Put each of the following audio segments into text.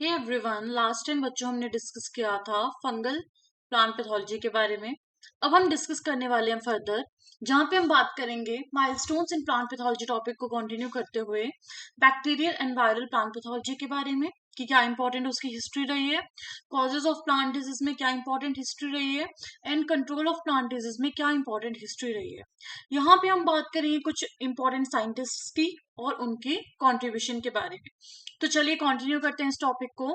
Hey everyone, last time बच्चों हमने discuss किया था फंगल प्लांट पैथोलॉजी के बारे में। अब हम डिस्कस करने वाले हैं फर्दर, जहां पे हम बात करेंगे milestones in plant pathology topic को कंटिन्यू करते हुए bacterial and viral plant pathology के बारे में कि क्या इंपॉर्टेंट उसकी हिस्ट्री रही है, कॉजेज ऑफ प्लांट डिजीज में क्या इंपॉर्टेंट हिस्ट्री रही है, and control of plant disease में क्या इंपॉर्टेंट हिस्ट्री रही है। यहाँ पे हम बात करेंगे कुछ इंपॉर्टेंट साइंटिस्ट की और उनकी कॉन्ट्रीब्यूशन के बारे में। तो चलिए कंटिन्यू करते हैं इस टॉपिक को।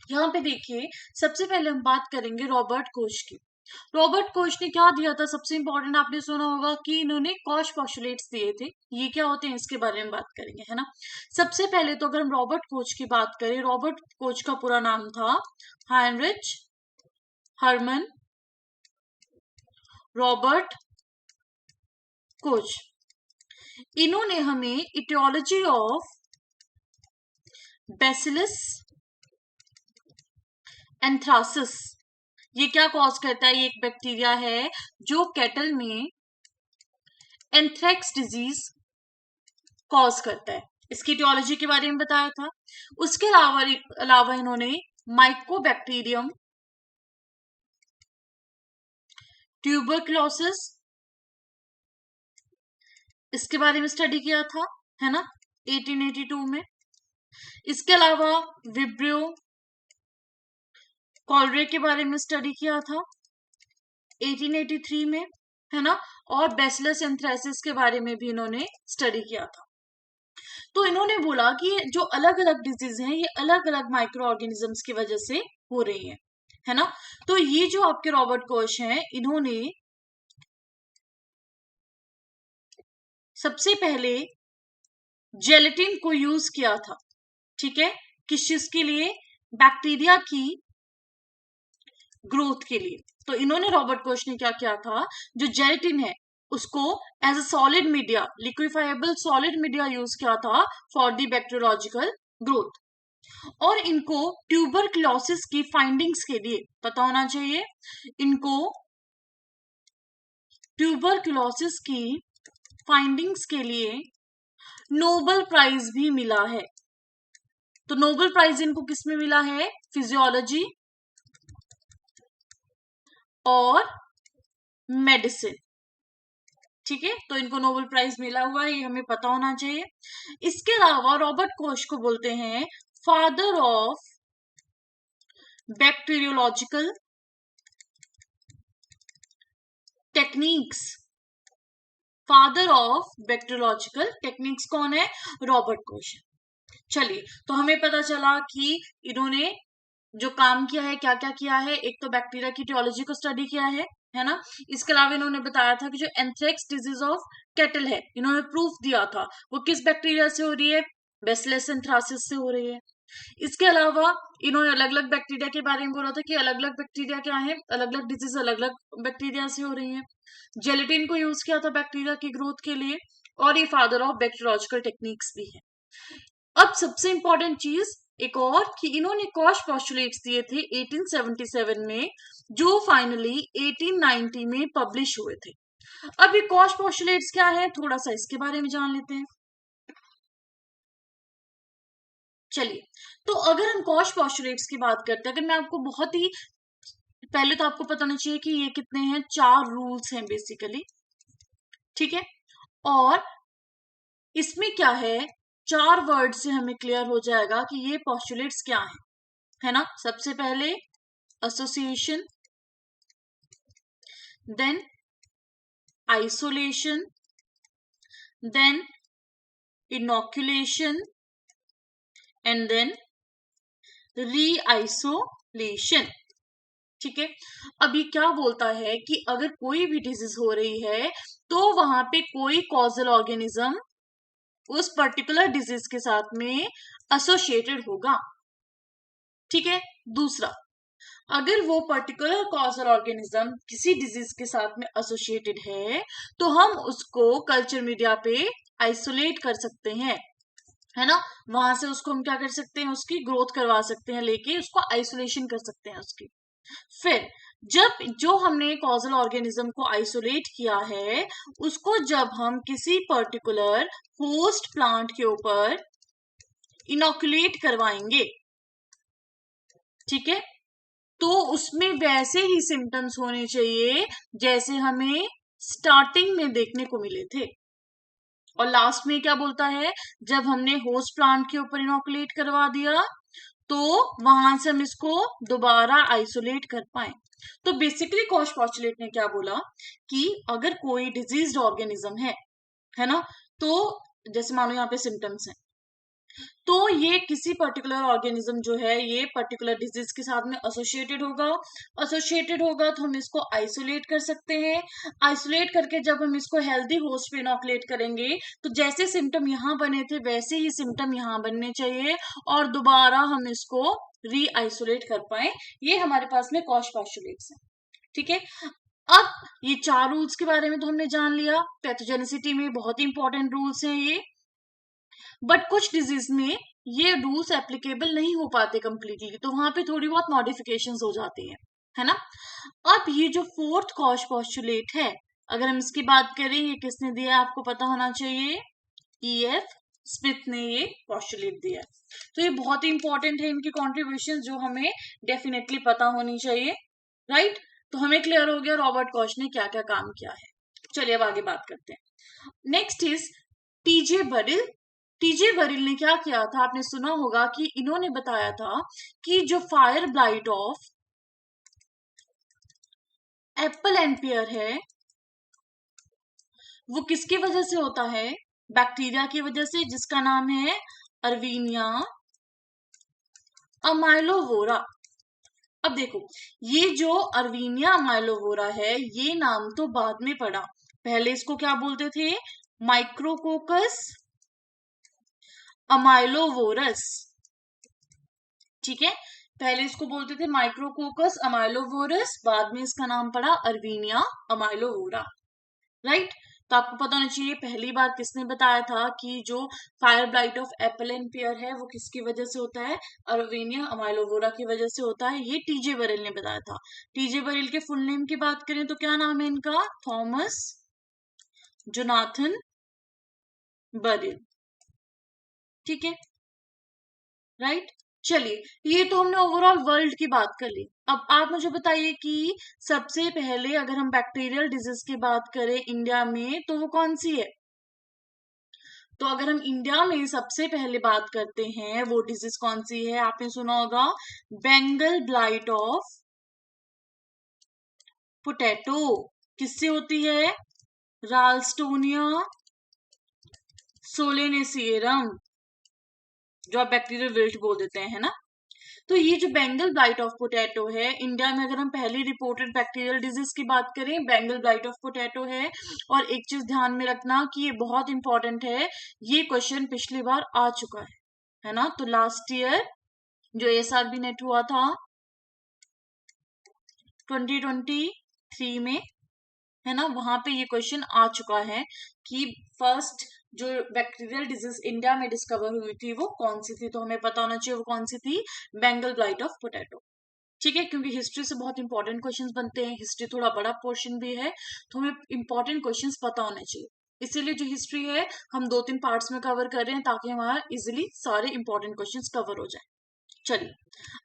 यहाँ पे देखिए, सबसे पहले हम बात करेंगे रॉबर्ट कोच की। रॉबर्ट कोच ने क्या दिया था, सबसे इंपॉर्टेंट आपने सुना होगा कि इन्होंने कॉश पोस्टुलेट्स दिए थे। ये क्या होते हैं इसके बारे में बात करेंगे, है ना। सबसे पहले तो अगर हम रॉबर्ट कोच की बात करें, रॉबर्ट कोच का पूरा नाम था हाइनरिच हर्मन रॉबर्ट कोच। इन्होंने हमें इटियोलॉजी ऑफ बैसिलस एंथ्रासिस, ये क्या कॉज करता है, ये एक बैक्टीरिया है जो कैटल में एंथ्रेक्स डिजीज कॉज करता है, इसकी इटियोलॉजी के बारे में बताया था। उसके अलावा इन्होंने माइकोबैक्टीरियम ट्यूबरक्लोसिस, इसके बारे में स्टडी किया था, है ना, 1882 में। इसके अलावा विब्रियो कॉलरे के बारे में स्टडी किया था 1883 में, है ना, और बैसिलस एंथ्रेसिस के बारे में भी इन्होंने स्टडी किया था। तो इन्होंने बोला कि जो अलग अलग डिजीज हैं ये अलग अलग माइक्रो ऑर्गेनिजम्स की वजह से हो रही है ना। तो ये जो आपके रॉबर्ट कोच हैं, इन्होंने सबसे पहले जेलेटिन को यूज किया था, ठीक है, किस चीज के लिए, बैक्टीरिया की ग्रोथ के लिए। तो इन्होंने रॉबर्ट कोच ने क्या किया था, जो जेलेटिन है उसको as a solid media, liquefiable solid media use किया था फॉर द बैक्टीरियोलॉजिकल ग्रोथ। और इनको ट्यूबरक्लोसिस की फाइंडिंग्स के लिए पता होना चाहिए, इनको ट्यूबरक्लोसिस की फाइंडिंग्स के लिए नोबेल प्राइज भी मिला है। तो नोबेल प्राइज इनको किसमें मिला है, फिजियोलॉजी और मेडिसिन, ठीक है। तो इनको नोबेल प्राइज मिला हुआ है, ये हमें पता होना चाहिए। इसके अलावा रॉबर्ट कोच को बोलते हैं father of bacteriological techniques. Father of bacteriological techniques कौन है, रॉबर्ट कोच। चलिए, तो हमें पता चला कि इन्होंने जो काम किया है, क्या क्या किया है, एक तो बैक्टीरिया की टियोलॉजी को स्टडी किया है ना। इसके अलावा इन्होंने बताया था कि जो एंथ्रेक्स डिजीज ऑफ कैटल है, इन्होंने प्रूफ दिया था वो किस बैक्टीरिया से हो रही है, बैसिलस एंथ्रासिस से हो रही है। इसके अलावा इन्होंने अलग अलग बैक्टीरिया के बारे में बोला था कि अलग अलग बैक्टीरिया क्या है, अलग अलग डिजीज अलग अलग बैक्टीरिया से हो रही है। जेलेटिन को यूज किया था बैक्टीरिया की ग्रोथ के लिए, और ये फादर ऑफ बैक्टीरियोलॉजिकल टेक्निक्स भी है। अब सबसे इंपॉर्टेंट चीज एक और कि इन्होंने कॉश पोस्टुलेट्स दिए थे 1877 में, जो फाइनली 1890 में पब्लिश हुए थे। अब ये कॉश पोस्टुलेट्स क्या है, थोड़ा सा इसके बारे में जान लेते हैं। चलिए, तो अगर हम कॉश पोस्टुलेट्स की बात करते हैं, अगर मैं आपको बहुत ही पहले, तो आपको पता होना चाहिए कि ये कितने हैं, 4 रूल्स हैं बेसिकली, ठीक है। और इसमें क्या है, 4 वर्ड से हमें क्लियर हो जाएगा कि ये पोस्टुलेट्स क्या है ना। सबसे पहले association, then isolation, then inoculation, and then reisolation, ठीक है। अब ये क्या बोलता है कि अगर कोई भी डिजीज हो रही है तो वहां पे कोई कॉजल ऑर्गेनिज्म उस पर्टिकुलर डिजीज के साथ में एसोसिएटेड होगा, ठीक है। दूसरा, अगर वो पर्टिकुलर कॉजल ऑर्गेनिज्म किसी डिजीज के साथ में एसोसिएटेड है तो हम उसको कल्चर मीडिया पे आइसोलेट कर सकते हैं, है ना। वहां से उसको हम क्या कर सकते हैं, उसकी ग्रोथ करवा सकते हैं, लेके उसको आइसोलेशन कर सकते हैं उसकी। फिर जब जो हमने कॉजल ऑर्गेनिज्म को आइसोलेट किया है, उसको जब हम किसी पर्टिकुलर होस्ट प्लांट के ऊपर इनोकुलेट करवाएंगे, ठीक है, तो उसमें वैसे ही सिम्टम्स होने चाहिए जैसे हमें स्टार्टिंग में देखने को मिले थे। और लास्ट में क्या बोलता है, जब हमने होस्ट प्लांट के ऊपर इनोकुलेट करवा दिया तो वहां से हम इसको दोबारा आइसोलेट कर पाए। तो बेसिकली कॉश पॉस्टुलेट ने क्या बोला कि अगर कोई डिजीज्ड ऑर्गेनिज्म है ना, तो जैसे मानो यहाँ पे सिम्टम्स हैं, तो ये किसी पर्टिकुलर ऑर्गेनिज्म जो है ये पर्टिकुलर डिजीज के साथ में एसोसिएटेड होगा तो हम इसको आइसोलेट कर सकते हैं। आइसोलेट करके जब हम इसको हेल्दी होस्ट पे इनोकुलेट करेंगे तो जैसे सिम्टम यहाँ बने थे वैसे ही सिम्टम यहाँ बनने चाहिए और दोबारा हम इसको री आइसोलेट कर पाए। ये हमारे पास में कॉश पॉस्टुलेट्स है। ठीक है, अब ये 4 रूल्स के बारे में तो हमने जान लिया। पैथोजेनिसिटी में बहुत ही इंपॉर्टेंट रूल्स हैं ये, बट कुछ डिजीज में ये रूल्स एप्लीकेबल नहीं हो पाते कंप्लीटली, तो वहां पे थोड़ी बहुत मॉडिफिकेशंस हो जाती है ना। अब ये जो फोर्थ कॉश पॉस्टुलेट है, अगर हम इसकी बात करें, ये किसने दिया आपको पता होना चाहिए, E.F. स्मिथ ने ये पॉस्टुलेट दिया। तो ये बहुत ही इंपॉर्टेंट है, इनकी कॉन्ट्रीब्यूशन जो हमें डेफिनेटली पता होनी चाहिए, राइट। तो हमें क्लियर हो गया रॉबर्ट कॉश ने क्या क्या काम किया है। चलिए अब आगे बात करते हैं। Next is TJ Burrill. TJ Burrill ने क्या किया था, आपने सुना होगा कि इन्होंने बताया था कि जो fire blight of apple and pear है वो किसकी वजह से होता है, बैक्टीरिया की वजह से, जिसका नाम है अर्वीनिया अमाइलोवोरा। अब देखो, ये जो अर्वीनिया अमाइलोवोरा है ये नाम तो बाद में पड़ा, पहले इसको क्या बोलते थे, माइक्रोकोकस अमाइलोवोरस। ठीक है, पहले इसको बोलते थे माइक्रोकोकस अमाइलोवोरस, बाद में इसका नाम पड़ा अर्वीनिया अमाइलोवोरा, राइट। तो आपको पता होना चाहिए पहली बार किसने बताया था कि जो fire blight of apple and pear है वो किसकी वजह से होता है, अर्वीनिया अमाइलोवोरा की वजह से होता है, ये टीजे बरिल ने बताया था। टीजे बरिल के फुल नेम की बात करें तो क्या नाम है इनका, थॉमस जोनाथन बरिल। ठीक है, राइट। चलिए, ये तो हमने ओवरऑल वर्ल्ड की बात कर ली। अब आप मुझे बताइए कि सबसे पहले अगर हम बैक्टीरियल डिजीज की बात करें इंडिया में तो वो कौन सी है। तो अगर हम इंडिया में सबसे पहले बात करते हैं वो डिजीज कौन सी है, आपने सुना होगा बेंगल ब्लाइट ऑफ पोटैटो। किससे होती है, राल्स्टोनिया सोलेनेसियरम, जो आप बैक्टीरियल विल्ट बोल देते हैं, है ना। तो ये जो बेंगल ब्लाइट ऑफ पोटैटो है, इंडिया में अगर हम पहली रिपोर्टेड बैक्टीरियल डिजीज की बात करें बेंगल ब्लाइट ऑफ पोटैटो है। और एक चीज ध्यान में रखना कि ये बहुत इंपॉर्टेंट है, ये क्वेश्चन पिछली बार आ चुका है ना। तो लास्ट ईयर जो ASRB नेट हुआ था 2023 में, है ना, वहां पे ये क्वेश्चन आ चुका है कि फर्स्ट जो बैक्टीरियल डिजीज इंडिया में डिस्कवर हुई थी वो कौन सी थी। तो हमें पता होना चाहिए वो कौन सी थी, बेंगल ब्लाइट ऑफ पोटैटो। ठीक है, क्योंकि हिस्ट्री से बहुत इंपॉर्टेंट क्वेश्चंस बनते हैं, हिस्ट्री थोड़ा बड़ा पोर्शन भी है तो हमें इंपॉर्टेंट क्वेश्चंस पता होने चाहिए। इसीलिए जो हिस्ट्री है हम 2-3 पार्ट्स में कवर कर रहे हैं ताकि हमारा इजिली सारे इंपॉर्टेंट क्वेश्चंस कवर हो जाए। चलिए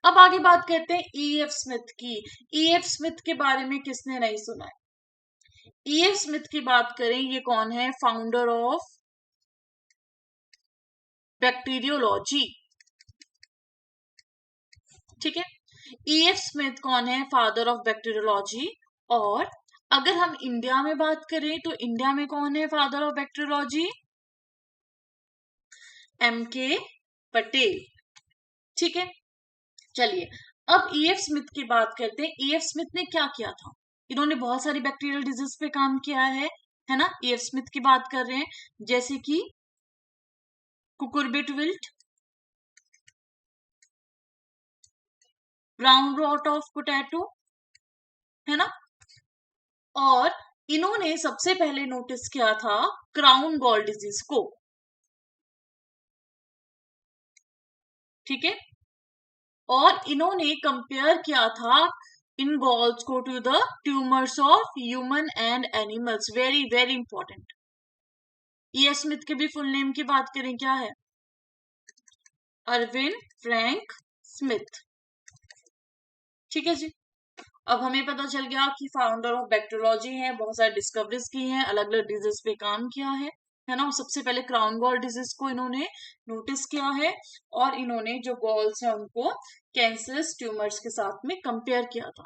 अब आगे बात करते हैं E.F. स्मिथ की। E.F. स्मिथ के बारे में किसने नहीं सुना है। E.F. स्मिथ की बात करें, ये कौन है, फाउंडर ऑफ बैक्टीरियोलॉजी। ठीक है, E.F. स्मिथ कौन है, फादर ऑफ बैक्टीरियोलॉजी। और अगर हम इंडिया में बात करें तो इंडिया में कौन है father of bacteriology, M.K. Patel. ठीक है, चलिए अब E.F. स्मिथ की बात करते हैं। E.F. स्मिथ ने क्या किया था, इन्होंने बहुत सारी बैक्टीरियल डिजीज पे काम किया है ना। E.F. स्मिथ की बात कर रहे हैं, जैसे कि cucurbit wilt, brown rot of potato, है ना। और इन्होंने सबसे पहले नोटिस किया था क्राउन गॉल डिजीज को। ठीक है, और इन्होंने कंपेयर किया था इन गॉल्स को to the tumours of human and animals. Very very important. E.F. Smith के भी फुल नेम की बात करें, क्या है, अरविन फ्रैंक स्मिथ। ठीक है जी। अब हमें पता चल गया कि फाउंडर ऑफ बैक्टीरियोलॉजी है, बहुत सारी डिस्कवरीज की हैं, अलग अलग डिजीज पे काम किया है ना। सबसे पहले क्राउन गॉल डिजीज को इन्होंने नोटिस किया है और इन्होंने जो गॉल्स है उनको कैंसरस ट्यूमर्स के साथ में कंपेयर किया था।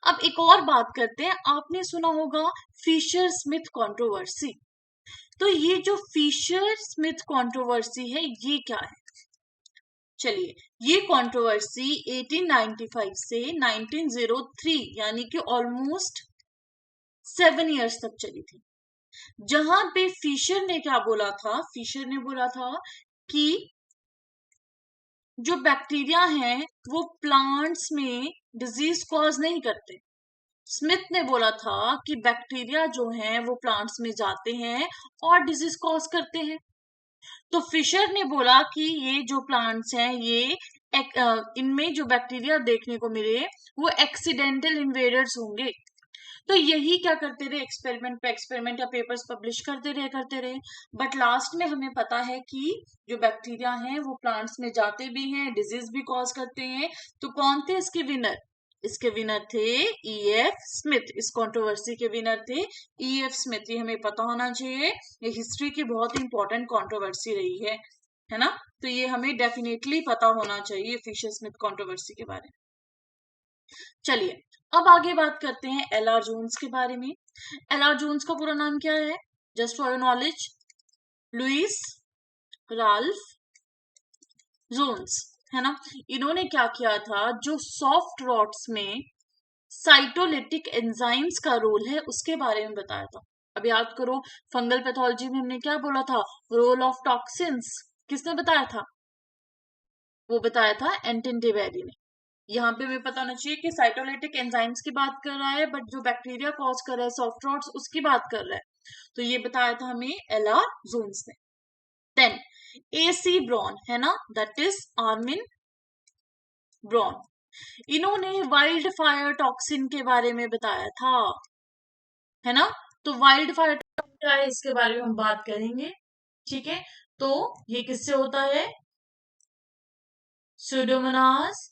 अब एक और बात करते हैं, आपने सुना होगा फिशर स्मिथ कंट्रोवर्सी। तो ये जो फिशर स्मिथ कंट्रोवर्सी है ये क्या है? चलिए, ये कंट्रोवर्सी 1895 से 1903 यानी कि ऑलमोस्ट 7 इयर्स तक चली थी। जहां पे फिशर ने क्या बोला था? फिशर ने बोला था कि जो बैक्टीरिया हैं वो प्लांट्स में डिजीज कॉज नहीं करते। स्मिथ ने बोला था कि बैक्टीरिया जो हैं वो प्लांट्स में जाते हैं और डिजीज कॉज करते हैं। तो फिशर ने बोला कि ये जो प्लांट्स हैं ये इनमें जो बैक्टीरिया देखने को मिले वो एक्सीडेंटल इन्वेडर्स होंगे। तो यही क्या करते रहे, एक्सपेरिमेंट पे एक्सपेरिमेंट या पेपर्स पब्लिश करते रहे। बट लास्ट में हमें पता है कि जो बैक्टीरिया हैं वो प्लांट्स में जाते भी हैं, डिजीज भी कॉज करते हैं। तो कौन थे इसके विनर? इसके विनर थे E.F. स्मिथ। इस कंट्रोवर्सी के विनर थे E.F. स्मिथ। ये हमें पता होना चाहिए, ये हिस्ट्री की बहुत ही इंपॉर्टेंट कंट्रोवर्सी रही है ना। तो ये हमें डेफिनेटली पता होना चाहिए फिशर स्मिथ कंट्रोवर्सी के बारे में। चलिए, अब आगे बात करते हैं L.R. जोन्स के बारे में। L.R. जोन्स का पूरा नाम क्या है? Just for your knowledge, Louis Ralph Jones, है ना। इन्होंने क्या किया था, जो सॉफ्ट रॉट्स में साइटोलिटिक एंजाइम्स का रोल है उसके बारे में बताया था। अब याद करो, फंगल पैथोलॉजी में हमने क्या बोला था? रोल ऑफ टॉक्सिन्स किसने बताया था? वो बताया था एंटन डेवेरी ने। यहाँ पे हमें पता होना चाहिए कि साइटोलाइटिक एंजाइम्स की बात कर रहा है, बट जो बैक्टीरिया कॉज कर रहा है सॉफ्ट रॉट्स उसकी बात कर रहा है। तो ये बताया था हमें L.R. जोन्स ने। Then A.C. ब्रॉन, है ना, दैट इज आर्मिन ब्रॉन। इन्होंने वाइल्ड फायर टॉक्सिन के बारे में बताया था, है ना। तो वाइल्ड फायर टॉक्सिन क्या है इसके बारे में हम बात करेंगे, ठीक है। तो ये किससे होता है? स्यूडोमोनास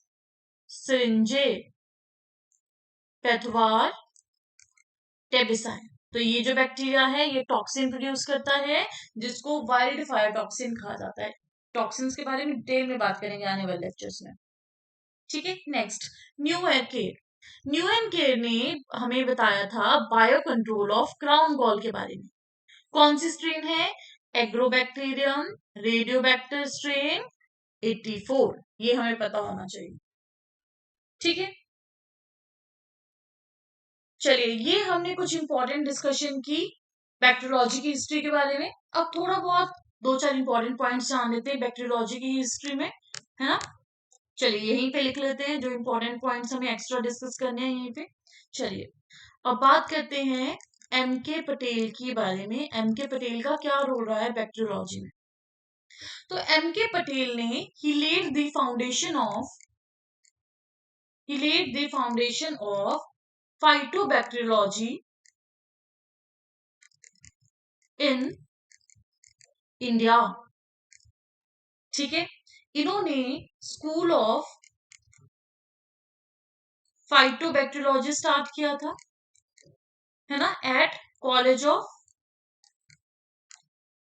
सिरिंजे पैथोवार टेबिसाइन। तो ये जो बैक्टीरिया है ये टॉक्सिन प्रोड्यूस करता है जिसको वाइल्ड फायर टॉक्सिन कहा जाता है। टॉक्सिन्स के बारे में डिटेल में बात करेंगे आने वाले लेक्चर्स में, ठीक है। Next, new air care. New air care ने हमें बताया था bio control of crown gall के बारे में। कौन सी स्ट्रेन है? Agrobacterium radiobacter strain 84। ये हमें पता होना चाहिए, ठीक है। चलिए, ये हमने कुछ इंपॉर्टेंट डिस्कशन की बैक्टीरियोलॉजी की हिस्ट्री के बारे में। अब थोड़ा बहुत दो चार इंपॉर्टेंट पॉइंट्स जान लेते हैं बैक्टीरियोलॉजी की हिस्ट्री में, है ना। चलिए, यहीं पे लिख लेते हैं जो इंपॉर्टेंट पॉइंट्स हमें एक्स्ट्रा डिस्कस करने हैं यहीं पे। चलिए, अब बात करते हैं M.K. पटेल के बारे में। M.K. पटेल का क्या रोल रहा है बैक्टीरियोलॉजी में? तो M.K. पटेल ने ही laid the foundation of phytobacteriology in India, ठीक है। इन्होंने स्कूल ऑफ फाइटोबैक्टीरियोलॉजी स्टार्ट किया था, है ना, एट कॉलेज ऑफ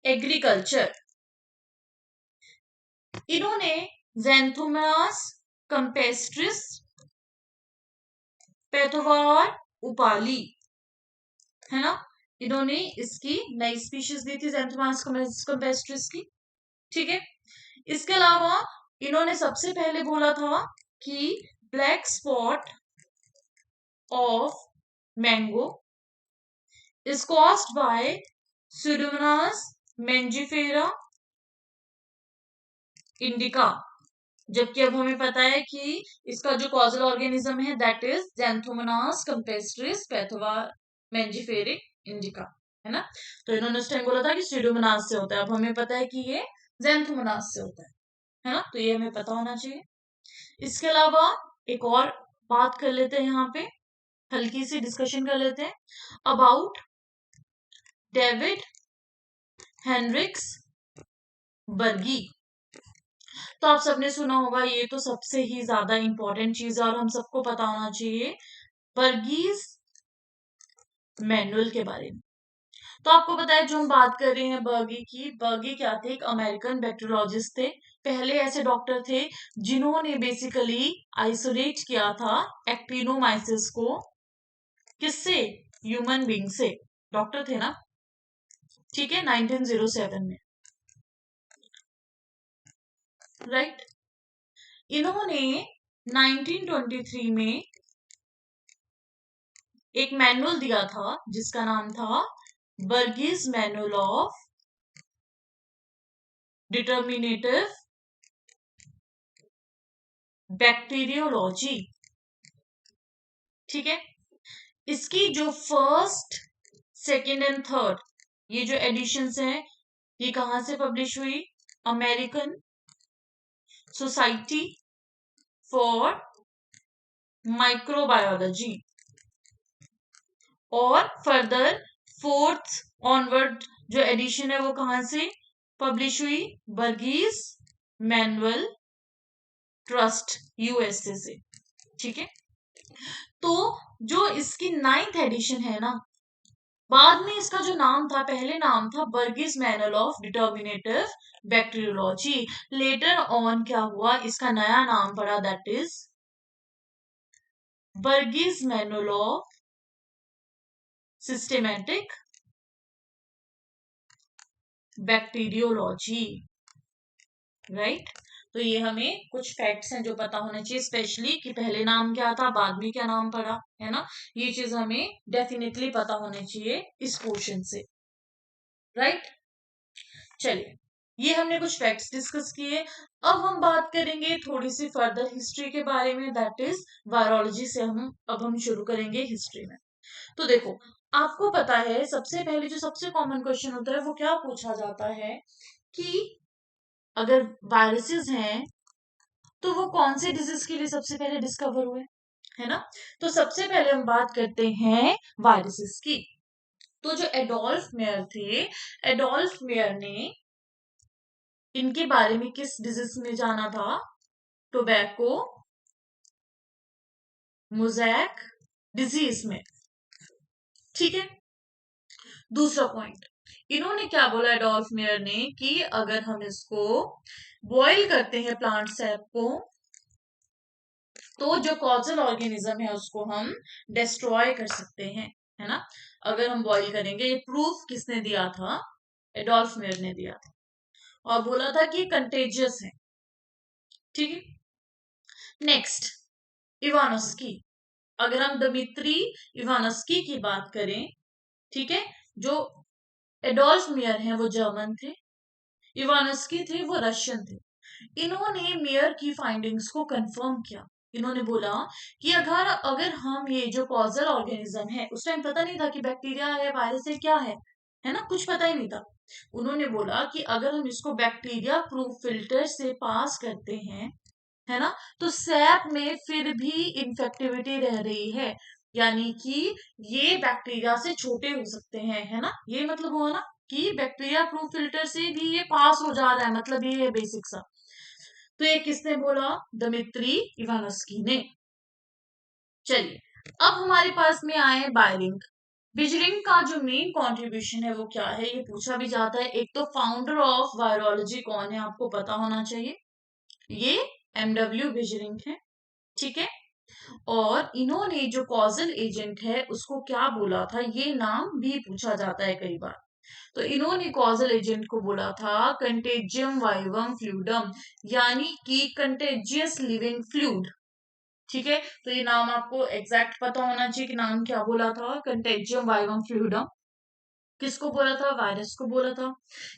एग्रीकल्चर। इन्होंने ज़ैंथोमास कैम्पेस्ट्रिस पैथोवार उपाली, है ना, इन्होंने इसकी नई स्पीशीज दी थी ज़ैंथोमास कैम्पेस्ट्रिस की, ठीक है। इसके अलावा इन्होंने सबसे पहले बोला था कि black spot of mango is caused by Pseudomonas mangifera indica, जबकि अब हमें पता है कि इसका जो कॉजल ऑर्गेनिज्म है that is Xanthomonas campestris pathovar mangiferae indicae, है ना। तो इन्होंने उस टाइम बोला था कि स्यूडोमोनास से होता है, अब हमें पता है कि ये Xanthomonas से होता है ना। तो ये हमें पता होना चाहिए। इसके अलावा एक और बात कर लेते हैं, यहाँ पे हल्की सी डिस्कशन कर लेते हैं अबाउट डेविड हेनरिक्स बर्गी। तो आप सबने सुना होगा, ये तो सबसे ही ज्यादा इंपॉर्टेंट चीज है और हम सबको पता होना चाहिए, वर्गीज मैनुअल के बारे में। तो आपको पता है, जो हम बात कर रहे हैं बर्गी की, बर्गी क्या थे? एक अमेरिकन बैक्टीरियोलॉजिस्ट थे। पहले ऐसे डॉक्टर थे जिन्होंने बेसिकली आइसोलेट किया था एक्टिनोमाइसिस को, किससे? ह्यूमन बींग से। डॉक्टर थे ना, ठीक है, 1907 में, राइट। इन्होंने 1923 में एक मैनुअल दिया था जिसका नाम था Bergey's manual of determinative bacteriology, ठीक है। इसकी जो फर्स्ट, सेकेंड एंड थर्ड ये जो एडिशंस हैं, ये कहां से पब्लिश हुई? American society for microbiology. और फर्दर फोर्थ ऑनवर्ड जो एडिशन है वो कहां से पब्लिश हुई? बर्गीज मैनुअल ट्रस्ट, यूएसए से, ठीक है। तो जो इसकी 9th एडिशन है ना, बाद में इसका जो नाम था, पहले नाम था Bergey's manual of determinative bacteriology. Later on क्या हुआ, इसका नया नाम पड़ा, that is Bergey's manual of systematic bacteriology, right. तो ये हमें कुछ फैक्ट्स हैं जो पता होने चाहिए, स्पेशली कि पहले नाम क्या था, बाद में क्या नाम पड़ा, है ना। ये चीज हमें डेफिनेटली पता होने चाहिए इस पोर्शन से, राइट। चलिए, ये हमने कुछ फैक्ट्स डिस्कस किए। अब हम बात करेंगे थोड़ी सी फर्दर हिस्ट्री के बारे में, दैट इज वायरोलॉजी से हम शुरू करेंगे हिस्ट्री में। तो देखो, आपको पता है सबसे पहले जो सबसे कॉमन क्वेश्चन होता है वो क्या पूछा जाता है कि अगर वायरसेस हैं तो वो कौन से डिजीज के लिए सबसे पहले डिस्कवर हुए, है ना। तो सबसे पहले हम बात करते हैं वायरसेस की। तो जो एडोल्फ मेयर थे, एडोल्फ मेयर ने इनके बारे में किस डिजीज में जाना था? टोबैको मोज़ैक डिजीज में, ठीक है। दूसरा पॉइंट, इन्होंने क्या बोला एडोल्फ मेयर ने कि अगर हम इसको बॉईल करते हैं प्लांट सैप को, तो जो कॉजल ऑर्गेनिज्म है उसको हम डिस्ट्रॉय कर सकते हैं, है ना, अगर हम बॉईल करेंगे। ये प्रूफ किसने दिया था? एडोल्फ मेयर ने दिया था, और बोला था कि कंटेजियस है, ठीक है। Next, Ivanovsky. अगर हम दमित्री इवानोस्की की बात करें, ठीक है, जो एडोल्फ मेयर हैं वो जर्मन थे, इवानोस्की थे वो रशियन थे। इन्होंने मेयर की फाइंडिंग्स को कंफर्म किया। इन्होंने बोला कि अगर अगर हम ये जो कॉजल ऑर्गेनिज्म है, उस टाइम पता नहीं था कि बैक्टीरिया है, वायरस है, क्या है ना, कुछ पता ही नहीं था। उन्होंने बोला कि अगर हम इसको बैक्टीरिया प्रूफ फिल्टर से पास करते हैं, है ना, तो सैप में फिर भी इन्फेक्टिविटी रह रही है, यानी कि ये बैक्टीरिया से छोटे हो सकते हैं, है ना। ये मतलब हुआ ना कि बैक्टीरिया प्रूफ फिल्टर से भी ये पास हो जा रहा है, मतलब ये है बेसिक सा। तो ये किसने बोला? दमित्री इवानोस्की ने। चलिए, अब हमारे पास में आए बायरिंग। बिजरिंग का जो मेन कंट्रीब्यूशन है वो क्या है, ये पूछा भी जाता है। एक तो फाउंडर ऑफ वायरोलॉजी कौन है, आपको पता होना चाहिए, ये एमडब्ल्यू बिजरिंग है, ठीक है। और इन्होंने जो कॉजल एजेंट है उसको क्या बोला था, ये नाम भी पूछा जाता है कई बार। तो इन्होंने कॉजल एजेंट को बोला था कंटेजियम वाइवम फ्लूइडम, यानी कि कंटेजियस लिविंग फ्लूइड, ठीक है। तो ये नाम आपको एग्जैक्ट पता होना चाहिए कि नाम क्या बोला था, कंटेजियम वाइवम फ्लूइडम। किसको बोला था? वायरस को बोला था।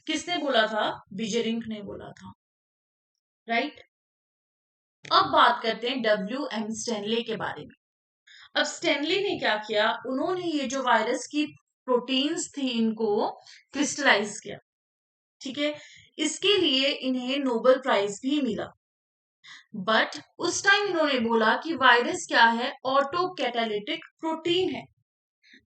किसने बोला था? बिजरिंग ने बोला था, राइट। अब बात करते हैं डब्ल्यू एम स्टेनले के बारे में। अब स्टेनली ने क्या किया, उन्होंने ये जो वायरस की प्रोटीन्स थी इनको क्रिस्टलाइज किया, ठीक है। इसके लिए इन्हें नोबेल प्राइज भी मिला। बट उस टाइम इन्होंने बोला कि वायरस क्या है, ऑटो कैटालिटिक प्रोटीन है।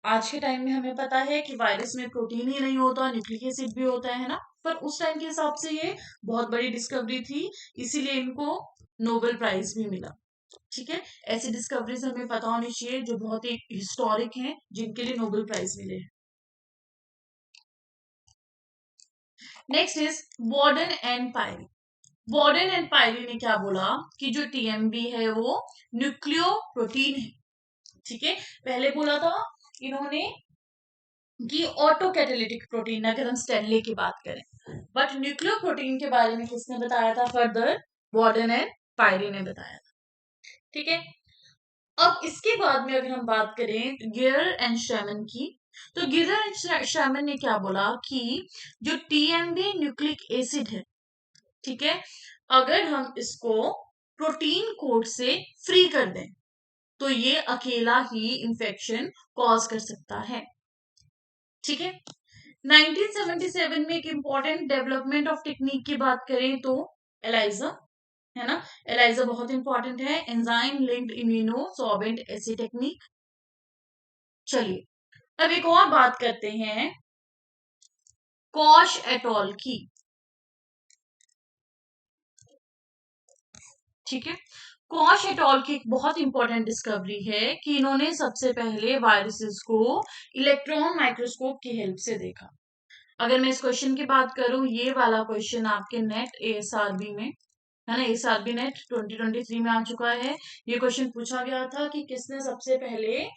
आज के टाइम में हमें पता है कि वायरस में प्रोटीन ही नहीं होता, न्यूक्लिक एसिड भी होता है ना। पर उस टाइम के हिसाब से ये बहुत बड़ी डिस्कवरी थी, इसीलिए इनको नोबेल प्राइज भी मिला। ठीक है, ऐसी डिस्कवरीज हमें पता होनी चाहिए जो बहुत ही हिस्टोरिक हैं, जिनके लिए नोबेल प्राइज मिले हैं। नेक्स्ट इज बॉर्डन एंड पायरी। बॉर्डन एंड पायरी ने क्या बोला कि जो टीएमबी है वो न्यूक्लियो प्रोटीन है। ठीक है, पहले बोला था इन्होंने कि ऑटो कैटेलिटिक प्रोटीन, अगर हम स्टेनले की बात करें, बट न्यूक्लियो प्रोटीन के बारे में किसने बताया था फर्दर? बॉर्डन एंड पायरी ने बताया था। ठीक है, अब इसके बाद में अगर हम बात करें गियर एंड शैमन की, तो गियर एंड शैमन ने क्या बोला कि जो टीएमबी न्यूक्लिक एसिड है, ठीक है, अगर हम इसको प्रोटीन कोड से फ्री कर दें तो ये अकेला ही इंफेक्शन कॉज कर सकता है। ठीक है, 1977 में एक इंपॉर्टेंट डेवलपमेंट ऑफ टेक्निक की बात करें तो एलाइजा, है ना, एलाइजा बहुत इंपॉर्टेंट है, enzyme linked immuno sorbent AC technique. चलिए अब एक और बात करते हैं कॉश एटॉल की। ठीक है, कॉश एटॉल की एक बहुत इंपॉर्टेंट डिस्कवरी है कि इन्होंने सबसे पहले वायरसेस को इलेक्ट्रॉन माइक्रोस्कोप की हेल्प से देखा। अगर मैं इस क्वेश्चन की बात करूं, ये वाला क्वेश्चन आपके नेट एएसआरबी में, है ना, एएसआरबी नेट 2023 में आ चुका है। ये क्वेश्चन पूछा गया था कि किसने सबसे पहले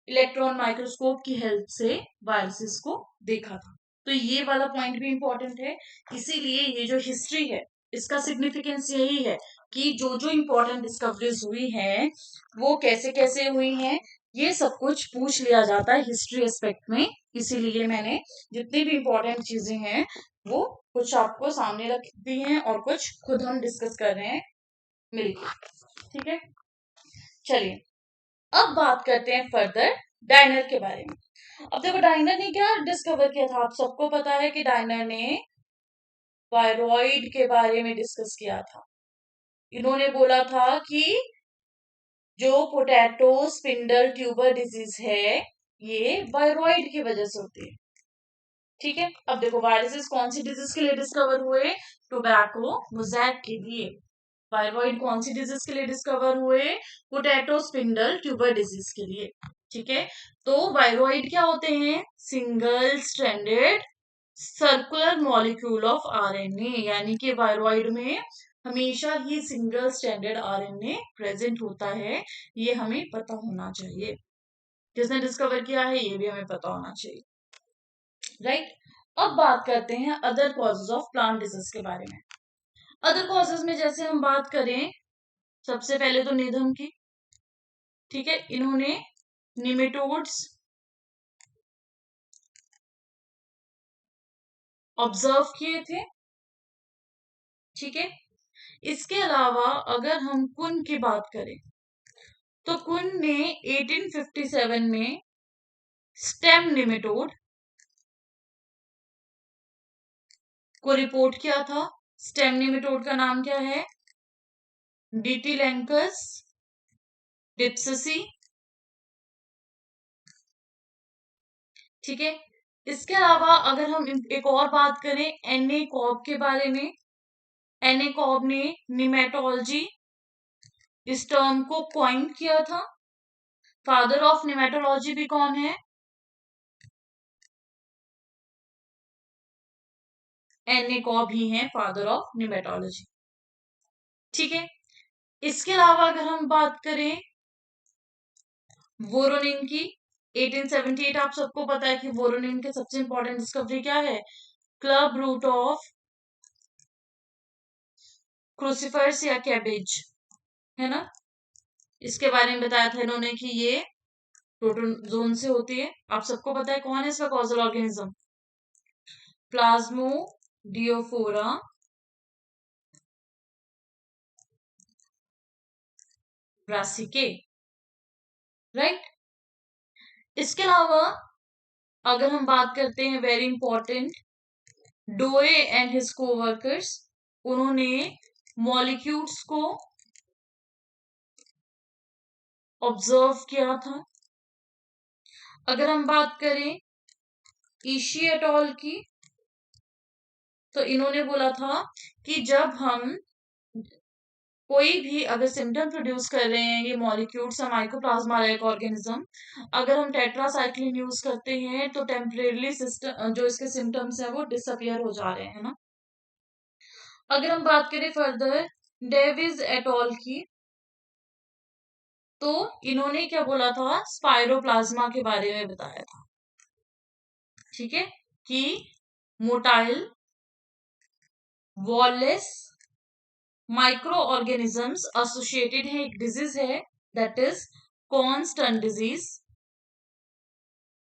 इलेक्ट्रॉन माइक्रोस्कोप की हेल्प से वायरसेस को देखा था। तो ये वाला पॉइंट भी इंपॉर्टेंट है, इसीलिए ये जो हिस्ट्री है इसका सिग्निफिकेंस यही है कि जो जो इंपॉर्टेंट डिस्कवरीज हुई हैं वो कैसे कैसे हुई हैं, ये सब कुछ पूछ लिया जाता है हिस्ट्री एस्पेक्ट में। इसीलिए मैंने जितनी भी इंपॉर्टेंट चीजें हैं वो कुछ आपको सामने रख दी हैं और कुछ खुद हम डिस्कस कर रहे हैं मिलकर। ठीक है, चलिए अब बात करते हैं फर्दर डायनर के बारे में। अब देखो डायनर ने क्या डिस्कवर किया था, आप सबको पता है कि डायनर ने वायरॉइड के बारे में डिस्कस किया था। इन्होंने बोला था कि जो पोटैटो स्पिंडल ट्यूबर डिजीज है ये वायरॉइड की वजह से होती है। ठीक है, अब देखो वायरसेस कौन सी डिजीज के लिए डिस्कवर हुए? टोबैको मोज़ैक के लिए। वायरॉइड कौन सी डिजीज के लिए डिस्कवर हुए? पोटैटो स्पिंडल ट्यूबर डिजीज के लिए। ठीक है, तो वायरॉइड क्या होते हैं? Single stranded circular molecule of RNA, यानी कि वायरॉइड में हमेशा ही सिंगल स्ट्रैंडेड आरएनए प्रेजेंट होता है। ये हमें पता होना चाहिए, किसने डिस्कवर किया है ये भी हमें पता होना चाहिए, राइट। अब बात करते हैं other causes of plant disease के बारे में। अदर कॉजेज में जैसे हम बात करें, सबसे पहले तो निधन की। ठीक है, इन्होंने निमेटोड्स ऑब्जर्व किए थे। ठीक है, इसके अलावा अगर हम कुन की बात करें तो कुन ने 1857 में स्टेम निमेटोड को रिपोर्ट किया था। स्टेम निमेटोड का नाम क्या है? डिटिलेंकस डिप्सिसी। ठीक है, इसके अलावा अगर हम एक और बात करें एनए कॉब के बारे में, एनए कॉब ने निमेटोलॉजी इस टर्म को कॉइन किया था। फादर ऑफ निमेटोलॉजी भी कौन है? एनए कॉब ही है फादर ऑफ निमेटोलॉजी। ठीक है, इसके अलावा अगर हम बात करें वोरोनिन की, 1878 आप सबको पता है कि वोरोनिन के सबसे इंपॉर्टेंट डिस्कवरी क्या है? क्लब रूट ऑफ क्रूसिफर्स या कैबेज, है ना, इसके बारे में बताया था इन्होंने कि ये प्रोटोजोन से होती है। आप सबको पता है कौन है इसका causal organism? Plasmodiophora brassicae, right. इसके अलावा अगर हम बात करते हैं very important, Doi and his coworkers, उन्होंने मॉलिक्यूल्स को ऑब्जर्व किया था। अगर हम बात करें इशी एट ऑल की, तो इन्होंने बोला था कि जब हम कोई भी अगर सिम्टम प्रोड्यूस कर रहे हैं, ये मॉलिक्यूल्स है माइकोप्लाज्मा लाइक ऑर्गेनिज्म, अगर हम टेट्रासाइक्लिन यूज करते हैं तो टेम्परेली सिस्टम जो इसके सिम्टम्स है वो डिसअपियर हो जा रहे हैं ना। अगर हम बात करें फर्दर डेविस एट ऑल की, तो इन्होंने क्या बोला था, स्पाइरोप्लाज्मा के बारे में बताया था, ठीक है, कि motile wireless micro organisms associated है, एक डिजीज है दैट इज कॉन्स्टेंट डिजीज,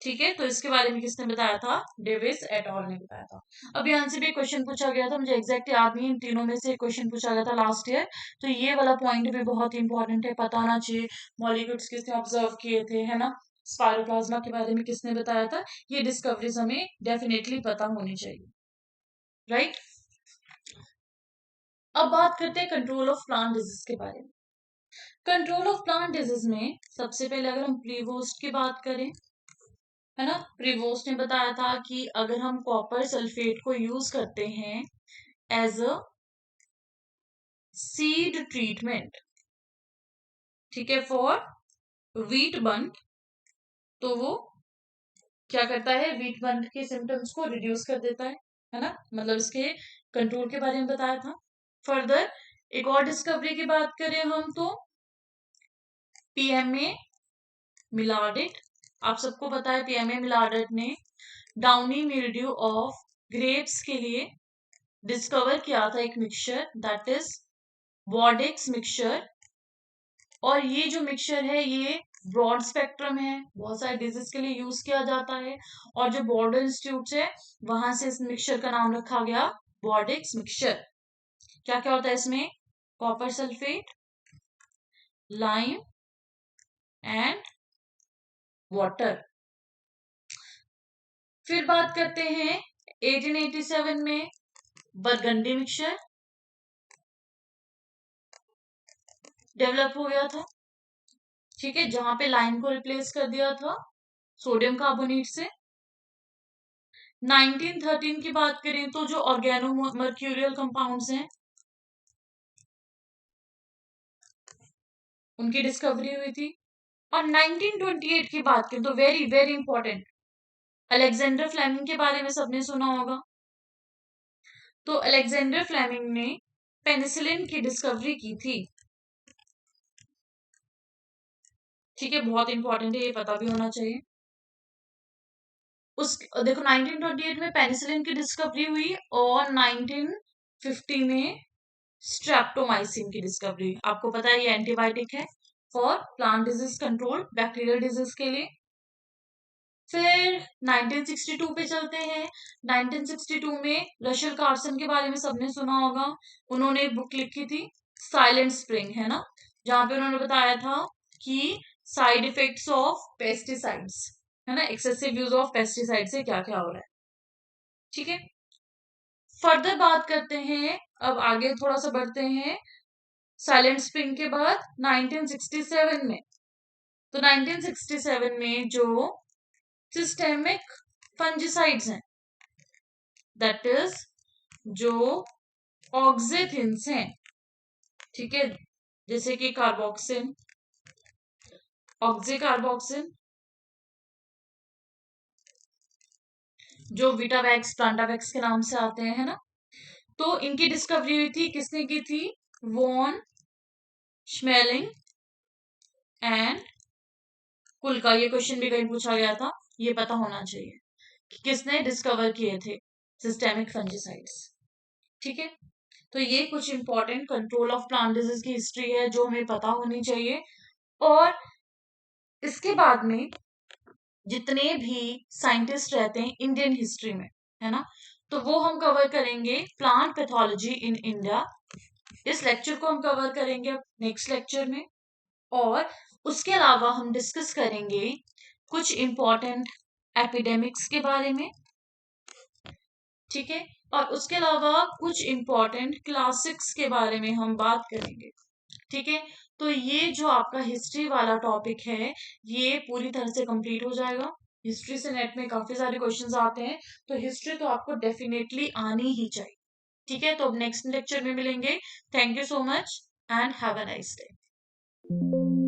ठीक है। तो इसके बारे में किसने बताया था, डेविस एट ऑल ने बताया था। अब यहाँ से भी क्वेश्चन पूछा गया था, मुझे एग्जैक्ट याद नहीं, इन तीनों में से क्वेश्चन पूछा गया था लास्ट ईयर, तो ये वाला पॉइंट भी बहुत इंपॉर्टेंट है, पता होना चाहिए मॉलिक्यूल्स किसने ऑब्जर्व किए थे, है ना, स्पाइरोप्लाज्मा के बारे में किसने बताया था, ये डिस्कवरीज हमें डेफिनेटली पता होनी चाहिए, राइट। अब बात करते हैं कंट्रोल ऑफ प्लांट डिजीज के बारे में। कंट्रोल ऑफ प्लांट डिजीज में सबसे पहले अगर हम प्रीवोस्ट की बात करें, है ना, प्रीवोस्ट ने बताया था कि अगर हम कॉपर सल्फेट को यूज करते हैं एज अ सीड ट्रीटमेंट, ठीक है, फॉर वीट बंट, तो वो क्या करता है, वीट बंट के सिम्टम्स को रिड्यूस कर देता है ना, मतलब इसके कंट्रोल के बारे में बताया था। फर्दर एक और डिस्कवरी की बात करें हम तो पीएमए मिलार्डेट, आप सबको पता है पीएमए मिलार्डेट ने डाउनी मिल्ड्यू ऑफ ग्रेप्स के लिए डिस्कवर किया था एक मिक्सचर दैट इज वॉडेक्स मिक्सचर, और ये जो मिक्सचर है ये ब्रॉड स्पेक्ट्रम है, बहुत सारे डिजीज के लिए यूज किया जाता है, और जो बॉर्डर इंस्टीट्यूट है वहां से इस मिक्सचर का नाम रखा गया वॉडेक्स मिक्सचर। क्या क्या होता है इसमें, copper sulphate, lime and water. फिर बात करते हैं 1887 में बरगंडी मिक्सचर डेवलप हो गया था, ठीक है, जहां पे लाइम को रिप्लेस कर दिया था सोडियम कार्बोनेट से। 1913 की बात करें तो जो ऑर्गेनो मर्क्यूरियल कंपाउंड्स हैं उनकी डिस्कवरी हुई थी। और 1928 की बात करें तो very very important, Alexander Fleming के बारे में सबने सुना होगा। तो अलेक्जेंडर फ्लेमिंग ने पेनिसिलिन की डिस्कवरी की थी, ठीक है, बहुत इंपॉर्टेंट है, ये पता भी होना चाहिए। उस देखो 1928 में पेनिसिलिन की डिस्कवरी हुई और 1950 में स्ट्रेप्टोमाइसिन की डिस्कवरी। आपको पता है ये एंटीबायोटिक है for plant disease control, bacterial disease के लिए। फिर 1962 पे चलते हैं। 1962 में रशल कार्सन के बारे में सबने सुना होगा, उन्होंने एक बुक लिखी थी साइलेंट स्प्रिंग, है ना, जहां पे उन्होंने बताया था कि साइड इफेक्ट्स ऑफ पेस्टिसाइड्स, है ना, एक्सेसिव यूज ऑफ पेस्टिसाइड से क्या क्या हो रहा है, ठीक है। फर्दर बात करते हैं, अब आगे थोड़ा सा बढ़ते हैं, साइलेंट स्प्रिंग के बाद 1967 में, तो 1967 में जो सिस्टेमिक फंजिसाइड्स हैं दैट इज जो ऑक्जेथिन्स हैं, ठीक है, जैसे कि कार्बोक्सिन, ऑक्सीकार्बोक्सिन, जो विटावैक्स प्लांटावैक्स के नाम से आते हैं, है ना, तो इनकी डिस्कवरी हुई थी, किसने की थी, वॉन श्मेलिंग एंड कुल्का। ये क्वेश्चन भी कहीं पूछा गया था, ये पता होना चाहिए कि किसने डिस्कवर किए थे सिस्टेमिक फंजिसाइड्स, ठीक है। तो ये कुछ important control of plant disease की हिस्ट्री है जो हमें पता होनी चाहिए। और इसके बाद में जितने भी साइंटिस्ट रहते हैं इंडियन हिस्ट्री में, है ना, तो वो हम कवर करेंगे प्लांट पैथोलॉजी इन इंडिया। इस लेक्चर को हम कवर करेंगे नेक्स्ट लेक्चर में, और उसके अलावा हम डिस्कस करेंगे कुछ इंपॉर्टेंट एपिडेमिक्स के बारे में, ठीक है, और उसके अलावा कुछ इंपॉर्टेंट क्लासिक्स के बारे में हम बात करेंगे, ठीक है। तो ये जो आपका हिस्ट्री वाला टॉपिक है ये पूरी तरह से कंप्लीट हो जाएगा। हिस्ट्री से नेट में काफी सारे क्वेश्चंस आते हैं, तो हिस्ट्री तो आपको डेफिनेटली आनी ही चाहिए। ठीक है, तो अब नेक्स्ट लेक्चर में मिलेंगे। Thank you so much and have a nice day.